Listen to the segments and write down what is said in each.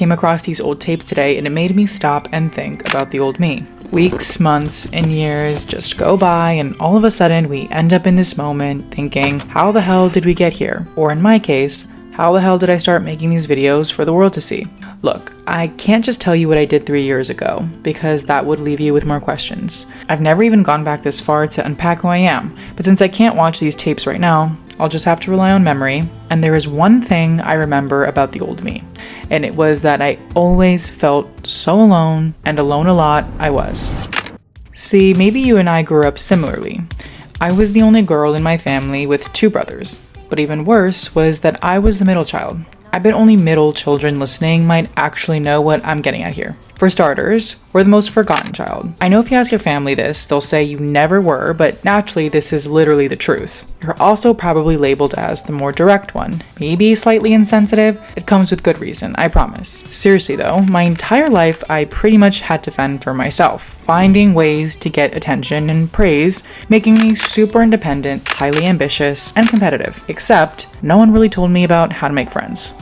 came across these old tapes today and it made me stop and think about the old me. Weeks, months, and years just go by, and all of a sudden we end up in this moment thinking, how the hell did we get here? Or in my case, how the hell did I start making these videos for the world to see? Look, I can't just tell you what I did 3 years ago, because that would leave you with more questions. I've never even gone back this far to unpack who I am, but since I can't watch these tapes right now, I'll just have to rely on memory. And there is one thing I remember about the old me, and it was that I always felt so alone, and alone a lot I was. See, maybe you and I grew up similarly. I was the only girl in my family with 2 brothers, but even worse was that I was the middle child. I bet only middle children listening might actually know what I'm getting at here. For starters, we're the most forgotten child. I know if you ask your family this, they'll say you never were, but naturally this is literally the truth. You're also probably labeled as the more direct one. Maybe slightly insensitive. It comes with good reason, I promise. Seriously though, my entire life I pretty much had to fend for myself, finding ways to get attention and praise, making me super independent, highly ambitious, and competitive. Except, no one really told me about how to make friends.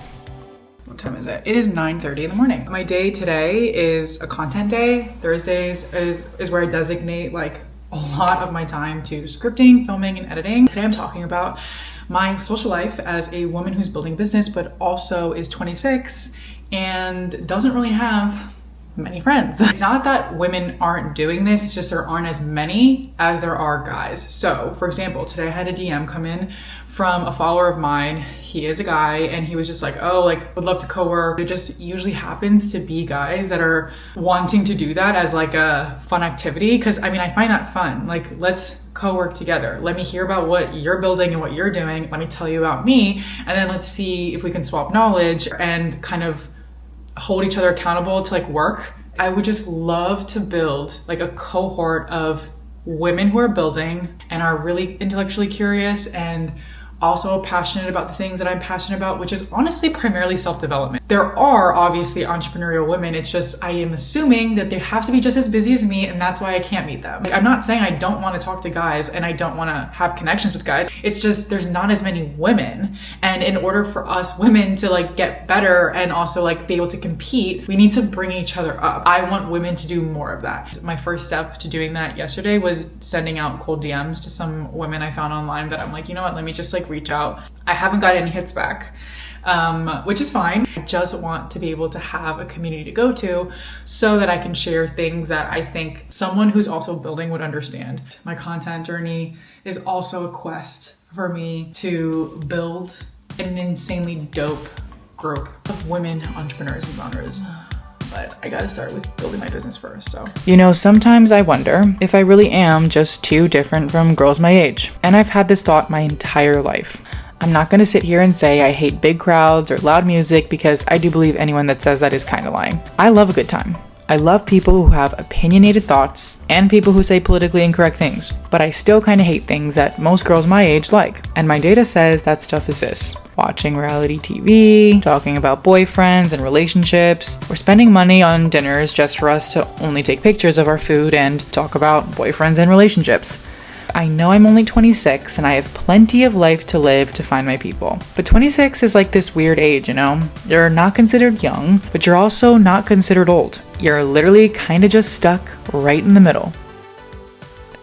What time is it? It is 9:30 in the morning. My day today is a content day. Thursdays is where I designate like a lot of my time to scripting, filming, and editing. Today I'm talking about my social life as a woman who's building a business, but also is 26 and doesn't really have many friends. It's not that women aren't doing this, it's just there aren't as many as there are guys. So, for example, today I had a DM come in from a follower of mine. He is a guy and he was just like, oh, like would love to co-work. It just usually happens to be guys that are wanting to do that as like a fun activity. Cause I mean, I find that fun. Like, let's co-work together. Let me hear about what you're building and what you're doing. Let me tell you about me. And then let's see if we can swap knowledge and kind of hold each other accountable to like work. I would just love to build like a cohort of women who are building and are really intellectually curious and also passionate about the things that I'm passionate about, which is honestly primarily self-development. There are obviously entrepreneurial women. It's just, I am assuming that they have to be just as busy as me, and that's why I can't meet them. Like, I'm not saying I don't want to talk to guys and I don't want to have connections with guys. It's just, there's not as many women. And in order for us women to like get better and also like be able to compete, we need to bring each other up. I want women to do more of that. My first step to doing that yesterday was sending out cold DMs to some women I found online that I'm like, you know what, let me just like reach out. I haven't got any hits back, which is fine. I just want to be able to have a community to go to so that I can share things that I think someone who's also building would understand. My content journey is also a quest for me to build an insanely dope group of women entrepreneurs and founders. But I gotta start with building my business first, so. You know, sometimes I wonder if I really am just too different from girls my age. And I've had this thought my entire life. I'm not gonna sit here and say I hate big crowds or loud music, because I do believe anyone that says that is kind of lying. I love a good time. I love people who have opinionated thoughts and people who say politically incorrect things, but I still kind of hate things that most girls my age like. And my data says that stuff is this: watching reality TV, talking about boyfriends and relationships, or spending money on dinners just for us to only take pictures of our food and talk about boyfriends and relationships. I know I'm only 26 and I have plenty of life to live to find my people. But 26 is like this weird age, you know? You're not considered young, but you're also not considered old. You're literally kind of just stuck right in the middle.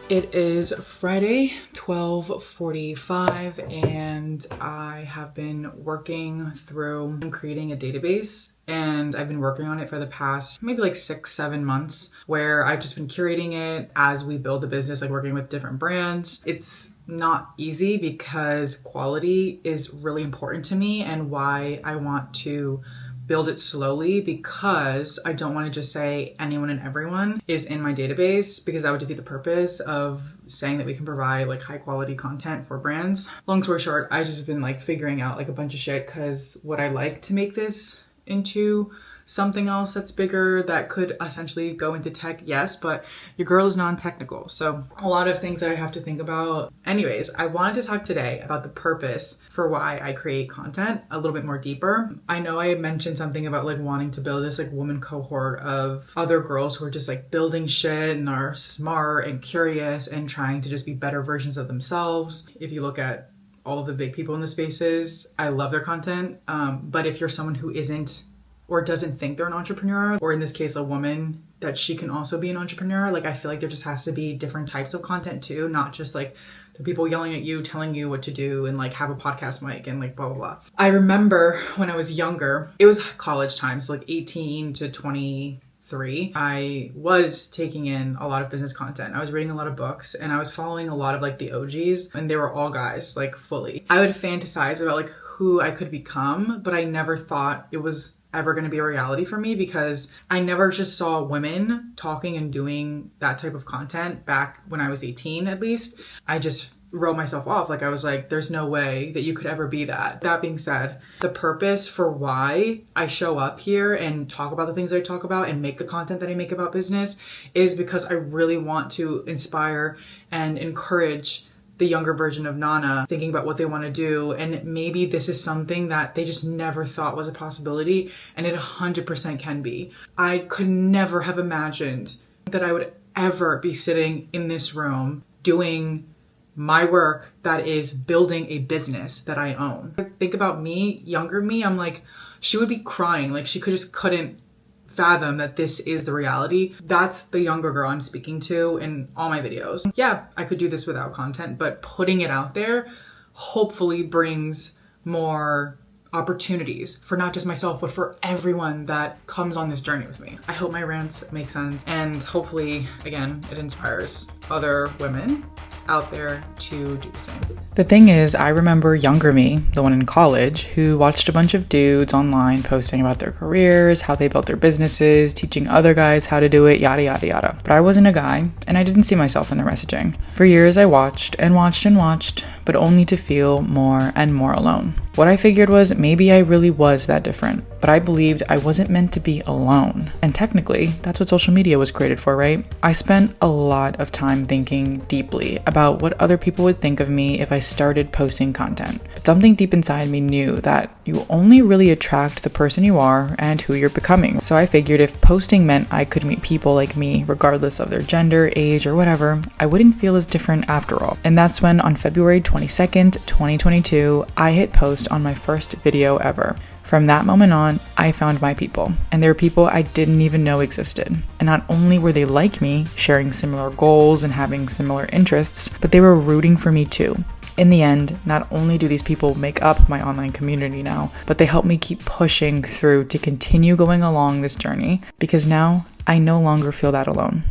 It is Friday, 12:45, and I have been working through creating a database, and I've been working on it for the past maybe like 6-7 months, where I've just been curating it as we build the business, like working with different brands. It's not easy because quality is really important to me, and why I want to build it slowly, because I don't want to just say anyone and everyone is in my database, because that would defeat the purpose of saying that we can provide like high quality content for brands. Long story short, I just been like figuring out like a bunch of shit, because would I like to make this into something else that's bigger that could essentially go into tech? Yes, but your girl is non-technical, so a lot of things that I have to think about. Anyways, I wanted to talk today about the purpose for why I create content a little bit more deeper. I know I mentioned something about like wanting to build this like woman cohort of other girls who are just like building shit and are smart and curious and trying to just be better versions of themselves. If you look at all of the big people in the spaces, I love their content, but if you're someone who isn't or doesn't think they're an entrepreneur, or in this case, a woman, that she can also be an entrepreneur. Like, I feel like there just has to be different types of content too, not just like the people yelling at you, telling you what to do, and like have a podcast mic and like blah, blah, blah. I remember when I was younger, it was college time, so like 18 to 23, I was taking in a lot of business content. I was reading a lot of books, and I was following a lot of like the OGs, and they were all guys, like fully. I would fantasize about like who I could become, but I never thought it was ever going to be a reality for me, because I never just saw women talking and doing that type of content back when I was 18, at least. I just wrote myself off. Like, I was like, there's no way that you could ever be that. That being said, the purpose for why I show up here and talk about the things I talk about and make the content that I make about business is because I really want to inspire and encourage the younger version of Nana thinking about what they want to do. And maybe this is something that they just never thought was a possibility, and it 100% can be. I could never have imagined that I would ever be sitting in this room doing my work that is building a business that I own. Think about me, younger me, I'm like, she would be crying. Like, she couldn't fathom that this is the reality. That's the younger girl I'm speaking to in all my videos. Yeah, I could do this without content, but putting it out there hopefully brings more opportunities for not just myself, but for everyone that comes on this journey with me. I hope my rants make sense, and hopefully, again, it inspires other women out there to do the same. The thing is, I remember younger me, the one in college, who watched a bunch of dudes online posting about their careers, how they built their businesses, teaching other guys how to do it, yada, yada, yada. But I wasn't a guy, and I didn't see myself in their messaging. For years, I watched and watched and watched, but only to feel more and more alone. What I figured was maybe I really was that different, but I believed I wasn't meant to be alone. And technically, that's what social media was created for, right? I spent a lot of time thinking deeply about what other people would think of me if I started posting content. But something deep inside me knew that you only really attract the person you are and who you're becoming. So I figured if posting meant I could meet people like me, regardless of their gender, age, or whatever, I wouldn't feel as different after all. And that's when on February 22nd, 2022, I hit post on my first video ever. From that moment on, I found my people, and there were people I didn't even know existed. And not only were they like me, sharing similar goals and having similar interests, but they were rooting for me too. In the end, not only do these people make up my online community now, but they help me keep pushing through to continue going along this journey, because now I no longer feel that alone.